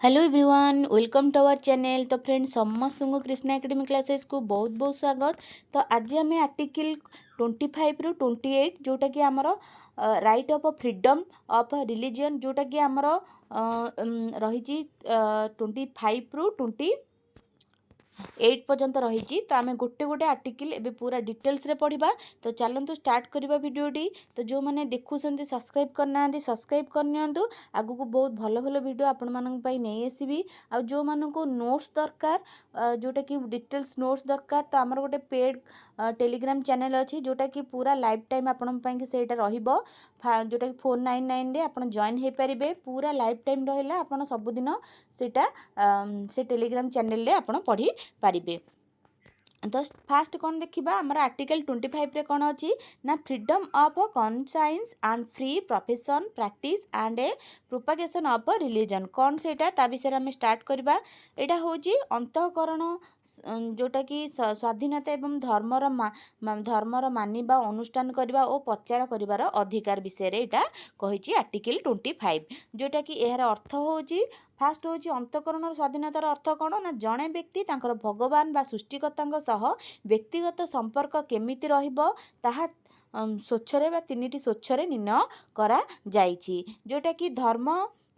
Hello everyone, welcome to our channel. तो friends, समस्त को कृष्णा एकेडमी क्लासेस को बहुत बहुत स्वागत। तो आज आम आर्टिकल 25 रु 28 जोटा कि आमर right of freedom of religion जोटा कि आमर रही 25 रु 28 पर्यंत रही। तो आम गोटे गोटे आर्टिकल एबे पूरा डिटेल्स रे पढ़ा। तो चलतु स्टार्ट करवा वीडियोटी। तो जो मैंने देखुं सब्सक्राइब करना सब्सक्राइब करनी आगु को बहुत भल भल वीडियो आपण मानक नहीं आसबि। आ जो मानक नोट्स दरकार जोटा कि डिटेल्स नोट्स दरकार तो आमर गोटे पेड टेलीग्राम चैनल अच्छी जोटा कि पूरा लाइफ टाइम आपण सेटा रहिबो। जोटा कि 499 रे आपण जॉइन हो पारे। पूरा लाइफ टाइम रहा आपण सबुदिन सेटा से टेलीग्राम चैनल रे आपण पढ़ी पारिबे। तो फास्ट कौन देखा आमर आर्टिकल 25 रे कौन अच्छी ना freedom of conscience and free profession practice and A propagation of religion कौन से विषय आम स्टार्ट करवा। यहाँ हूँ अंतःकरण जोटा कि स्वाधीनता एवं धर्मर मानिबा अनुष्ठान करवा और प्रचार करिवार अधिकार विषय रे एटा कहिछि आर्टिकल 25 जोटा कि यार अर्थ होछि। फास्ट हूँ अंतःकरण स्वाधीनतार अर्थ कौन ना जड़े व्यक्ति तांकर भगवान बा सृष्टिकर्ता सह व्यक्तिगत संपर्क केमिति रहिबो ताहा स्वच्छरे बा तीनिटी स्वच्छरे निर्णय करा जाइछि। जोटा कि धर्म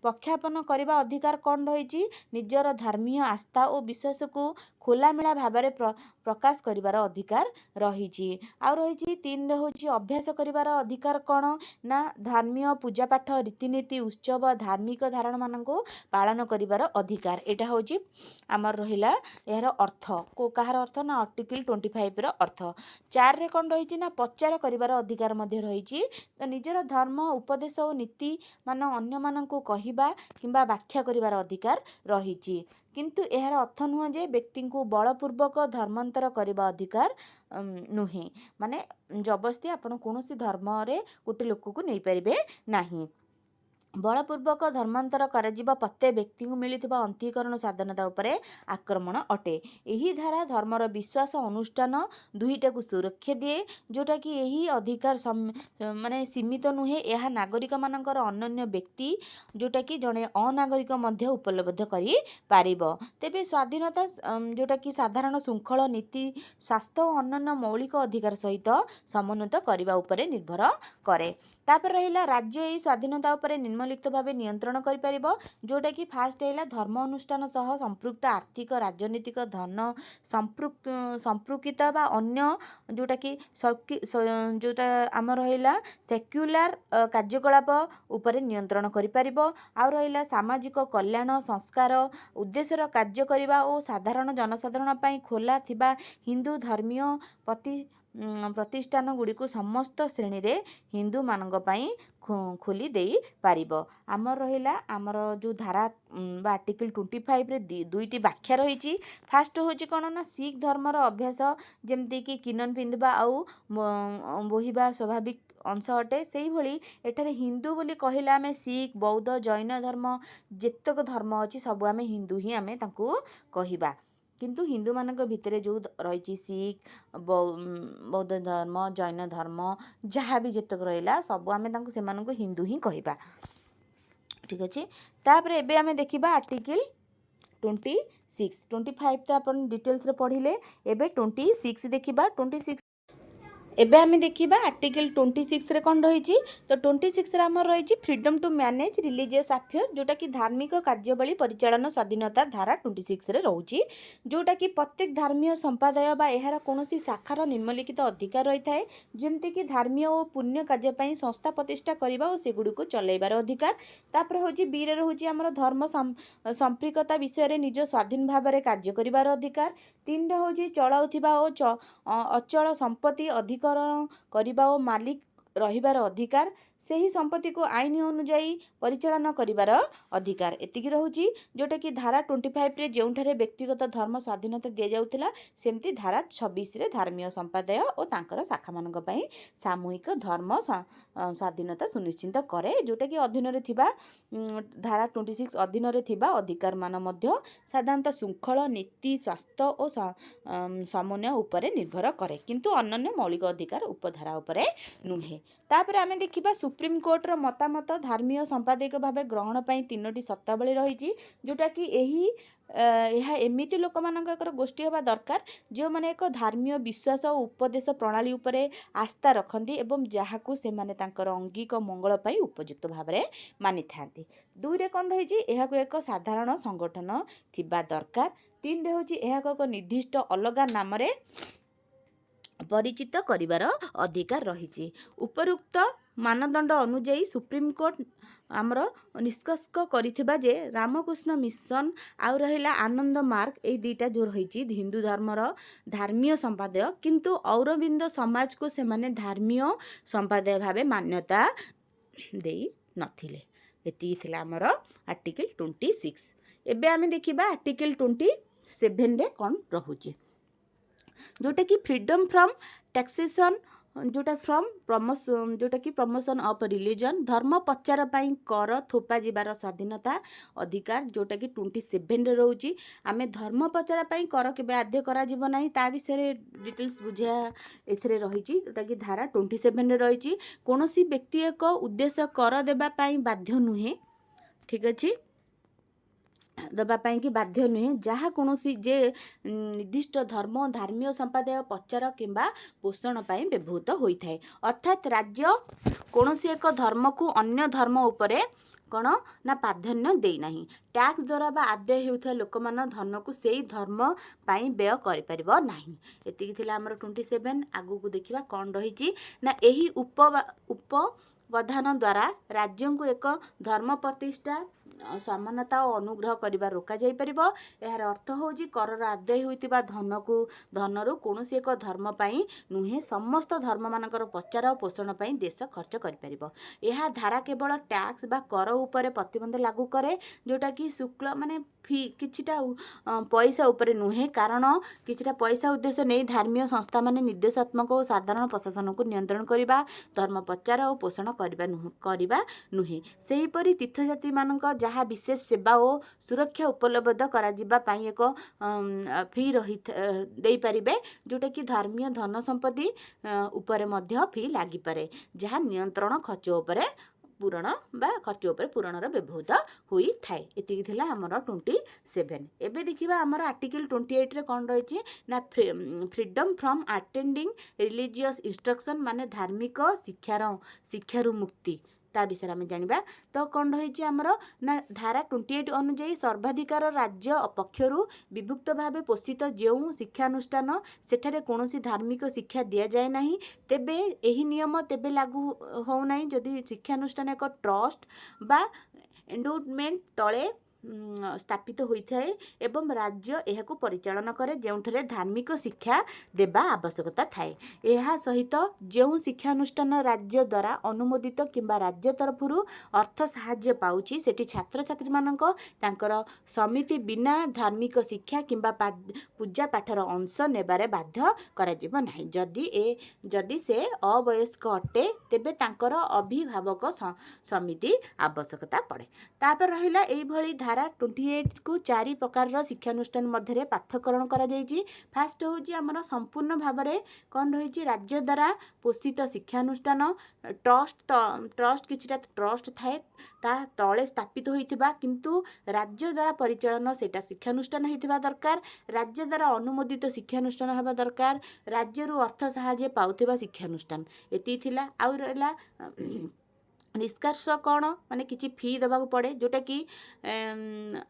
पक्षापन करने अधिकार कौन रही निजर धार्मिक आस्था और विश्वास को खोलामेला भाव में प्रकाश करिवार अधिकार रही। आ रही 3 हूँ अभ्यास करिवार अधिकार कौन ना धार्मिक पूजापाठ रीतिनीति उत्सव धार्मिक धारण मान पालन करिवार अधिकार। यहाँ हूँ आमर रहिला यार अर्थ को कहार अर्थ ना आर्टिकल 25 रो अर्थ। 4 रे कौन रही ना प्रचार करिवार अधिकार मध्य रही। तो निजर धर्म उपदेश और नीति मान अन्य माननकु कहिबा किंबा व्याख्या करिवार अधिकार रही। किंतु यार अर्थ नुह जे व्यक्ति को बलपूर्वक धर्मांतर करने अधिकार नुहे माने जबरदस्ती आपण कौन धर्म रे गोटे लोक को नहीं पारे नहीं। बलपूर्वक धर्मांतर करा प्रत्येक व्यक्ति को मिलुवा अंतीकरण स्वाधीनता उपरे आक्रमण अटे। यही धारा धर्मर विश्वास अनुष्ठान दुईटा को सुरक्षा दिए जोटा कि यही अधिकार माने सीमित नुहे। यह नागरिक मानकर अनन्य व्यक्ति जोटा कि जड़े अनागरिक मध्य उपलब्ध करि पारिबो। तेबे स्वाधीनता जोटा कि साधारण श्रृंखल नीति स्वास्थ्य और अन्य मौलिक अधिकार सहित समन्वित करने उपरे निर्भर करे। तापर रहिला राज्य यही स्वाधीनता उपरे निम्नलिखित भाव नियंत्रण करिपारिबो। जोटा कि फास्ट है धर्म अनुष्ठान सह संपृक्त आर्थिक राजनीतिक धन संपृकित बा अन्य जोटा कि जोटा आम रहिला सेक्युलर कार्यकलाप उपरे नियंत्रण करिपारिबो। आ रहिला सामाजिक कल्याण संस्कार उद्देश्यर कार्य करिबा और साधारण जनसाधारण पई खोला थिबा हिंदू धर्मीय प्रतिष्ठान गुड़ी को समस्त श्रेणी रे हिंदू मानक पई खोली देई पारिबो। आमर रहिला आमर जो धारा आर्टिकल 25 रे दुईटी व्याख्या रही। फास्ट होची कोन ना सिख धर्मर अभ्यास जेमती कि किनन पिंधबा आउ बोहिबा स्वाभाविक अंश अटे। से ही भली एठारे हिंदू बोली कहिला आमे सिख बौद्ध जैन धर्म जेतक धर्म अच्छी सब आमे हिंदू ही आमे तांको कहिबा। किंतु हिंदू मानक भितरे जो रही सिख बौद्ध धर्म जैन धर्म जहाँ भी जेतक रहिला सब आमे तांको सेमानंको हिंदू ही कहिबा। ठीक अच्छे। तापर एबे आमे देखिबा आर्टिकल 26 25 तो अपन डिटेल्स रे पढ़िले। एबे 26 देखिबा। 26 एबे आमे देखिबा आर्टिकल 26 रे कौन रही। तो 26 रे आमर रही freedom to manage religious affair जोटा कि धार्मिक कार्यावली परिचालन स्वाधीनता धारा 26 रे रहउची। जोटा कि प्रत्येक धर्मीय संपादय बा एहार कोनोसी शाखार निम्नलिखित अधिकार रही थाए जेमती कि धर्मीय और पुण्य कार्य पई संस्था प्रतिष्ठा करिबा और सेगुडी को चलाइबार अधिकार। तापर होची बी रे रहउची हमर धर्म संप्रकता विषय रे निज स्वाधीन भाव रे कार्य करिबार अधिकार। 3 रे होची चलाउथिबा और अचल संपत्ति अधिकरण करिबा और मालिक रहिबार अधिकार। सही संपत्ति को आईन अनुजाई परिचालन करिबार अधिकार एतिकी रहउची। जोटा कि धारा 25 रे जेउठारे व्यक्तिगत धर्म स्वाधीनता दिया जाउथिला सेमती धारा 26 रे धार्मिक संपादय और तांकर शाखा मानक पई सामूहिक धर्म स्वाधीनता सुनिश्चित करे। जोटा कि अधीन रे थिबा धारा 26 अधीन रे थिबा अधिकार मान मध्य साधारणतः श्रृंखल नीति स्वास्थ्य और समन्वय उपरे निर्भर करे किंतु अन्य मौलिक अधिकार उपधारा उपरे नुहे। तापर आमे देखिबा सुप्रीम कोर्टर मतामत धार्मिक संपादक भाव ग्रहण पर 3टी शर्तावली रही जोटा कि यह एमिति लोक मानकर गोष्ठी होगा दरकार जो मैंने एक धार्मिक विश्वास और उपदेश प्रणाली उपरे आस्था रखती एवं जहाँ से माने तांकर अंगिक मंगल पाई उपयुक्त भाव में मानि था। 2 रे कौन रही एक साधारण संगठन थिबा दरकार। 3 रे होची एक निर्दिष्ट अलग नाम परिचित करिवार अधिकार रही। उपरुक्त मानदंड अनुजाई सुप्रीम कोर्ट आमर निष्कर्ष करिथिबा जे रामकृष्ण मिशन आउ रहिला आनंद मार्ग ए दुईटा जो रही हिंदू धर्मर धार्मिक संपादक किंतु औरबिंद समाज को से माने धार्मिक संपादक भावे मान्यता देई नथिले। एति थिला आमर आर्टिकल 26। एबे आमे देखिबा आर्टिकल 27 रे कोन रहुची जोटा कि फ्रीडम फ्रॉम टैक्सेशन जोटा फ्रॉम प्रमोशन जोटा कि प्रमोशन ऑफ रिलीजन धर्म प्रचार पाई कर थोपा जीवार स्वाधीनता अधिकार जोटा कि 27 रे रहउची। आमे धर्म प्रचार पाई कर केबे आद्य करा जीव नाही ता विषय डिटेल्स बुझिया एथरे रहिची जोटा कि धारा 27 रे रहिची। कोनोसी व्यक्ति एक उद्देश्य कर देबा पाई बाध्य नुहे, ठीक अछि, देवाई कि बाध्य नुहे जहाँ कौन जे निर्दिष्ट धर्म धार्मिक संपादक प्रचार किंबा पोषण पर व्यवहृत होता है। अर्थात राज्य कौन एक धर्म को अन्य धर्म उपरे कौन ना प्राधान्य देना टैक्स द्वारा बा आदाय होता लोक मान धन को से धर्म पाई व्यय कर नहीं। एतिकी थिला हमर 27। आगु को देखिबा कौन रही ना यही उपवधान द्वारा राज्य को एक धर्म प्रतिष्ठा समानता और अनुग्रह करने रोक जा यार अर्थ हूँ कर आदाय होता धन को धनरू कौन एक धर्म पाई नुहे समस्त धर्म मानकर प्रचार और पोषण पर देश खर्च कर यह धारा केवल टैक्स बा कर उपरे प्रतिबंध लागू करे जोटा कि शुक्ल माने फी किछिटा पैसा उपरे नुहे कारण किछिटा पैसा उद्देश्य नहीं धार्मिक संस्था माने निर्देशात्मक और साधारण प्रशासन को नियंत्रण करने धर्म प्रचार और पोषण करने नुहे। सेहीपरि तीर्थयात्री मानक जहाँ विशेष सेवा और सुरक्षा उपलब्ध करा जिबा पाई एक फी रही दे पारिबे जोटा कि धार्मिक धन संपत्ति उपरे मध्य फी लागी पारे जहाँ नियंत्रण खर्च उपरे पूरण बा खर्च उपर पूरणर व्यवहृत होई थाए। एतिकी थिला हमर 27। एबे देखिबा हमर आर्टिकल 28 रे कोन रहिछि ना freedom from attending religious instruction माने धार्मिक शिक्षारु मुक्ति ता विषय आम जाना। तो कौन रही आमर ना धारा 28 अनुजाई सर्वाधिकार राज्य पक्षरु विभुक्त भाव पोषित जो शिक्षानुष्ठान सेठारे कौन धार्मिक शिक्षा दि जाए नहीं तेबे एही नियम तेबे लागू हो नहीं जदि शिक्षानुष्ठान एक ट्रस्ट बा एंडोमेंट तले स्थापित होता है एवं राज्य यह परिचालन करे जोठे धार्मिक शिक्षा देवा आवश्यकता थाए। यह सहित जो शिक्षानुष्ठान राज्य द्वारा अनुमोदित किंबा राज्य तरफ अर्थ साहाय्य पाउची सेठी छात्र छात्री मानक तांकर समिति बिना धार्मिक शिक्षा किंबा पूजा पाठर अंश नेबारे बाध्य करा नाही। जदि से अवयस्क अटे तेबे तांकर अभिभावक समिति आवश्यकता पड़े। तापर रहिला एई भली धारा 28 को 4 प्रकार शिक्षानुष्ठान मध्य पाठ्यकरण करा जायछि। फास्ट होची हमर संपूर्ण भाव में कौन रही राज्य द्वारा पोषित शिक्षानुष्ठान ट्रस्ट किछिटा ट्रस्ट थाए ता तले स्थापित होइथिबा किंतु राज्य द्वारा परिचालन सेटा शिक्षानुष्ठान होइथिबा दरकार राज्य द्वारा अनुमोदित शिक्षानुष्ठान हेबा दरकार राज्यरू अर्थ साहाय्य पाउथिबा शिक्षानुष्ठान। एति थिला आउ रहला निष्कर्ष कौन माने किछि फी देवाक पड़े जोटा कि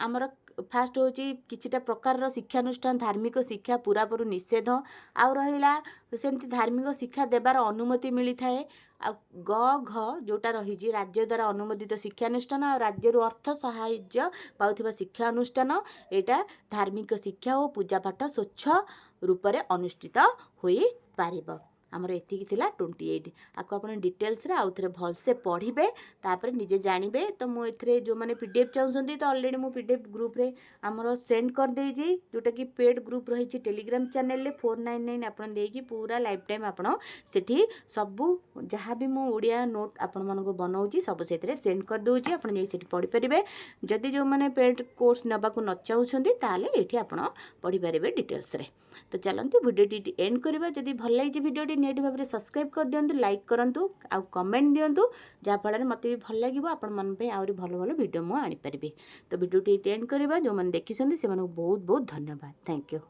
आमर फास्ट होची किछिटा प्रकार शिक्षानुष्ठान धार्मिक शिक्षा पूरापूरी निषेध आउ रहिला सेमती धार्मिक शिक्षा देवार अनुमति मिली थाए। आ घ जोटा रही राज्य द्वारा अनुमोदित शिक्षानुष्ठान और राज्य अर्थ साहाय्य पाउथिबा शिक्षानुष्ठान एटा धार्मिक शिक्षा और पूजापाठ स्वच्छ रूप से अनुष्ठित होई पारिबो। आमर एतिकी थिला 28 आपको आप डिटेल्स रे आउ थे भलसे पढ़े तापर निजे जानबे। तो मुझे जो मैंने पीडीएफ चाहते तो ऑलरेडी मु पीडीएफ ग्रुप रे आमर सेंड कर देजी जोटा कि पेड ग्रुप रही टेलीग्राम चैनल रे 499 आपन देकी पूरा लाइफ टाइम आपन सेठी सबु जहाँ भी मु ओडिया नोट आपन मन को बनाऊँगी सब से सेंड कर दूची आपन जे सेठी पढ़ी परिबे। जदि जो मैंने पेड कोर्स नबा को न चाहते ताले एठी आपन पढ़ी परिबे डिटेल्स रे। तो चलते वीडियो एंड करबा जदि भल लगी वीडियो निहाती भाव में सब्सक्राइब कर दिंतु लाइक करूँ आउ कमेंट दिंतु जहाँफल मत भी भल लगे आपण आहरी भल भल भिडियो मुझे आनीपारि तो भिडियो एंड करवा जो मैंने देखी से बहुत बहुत धन्यवाद थैंक यू।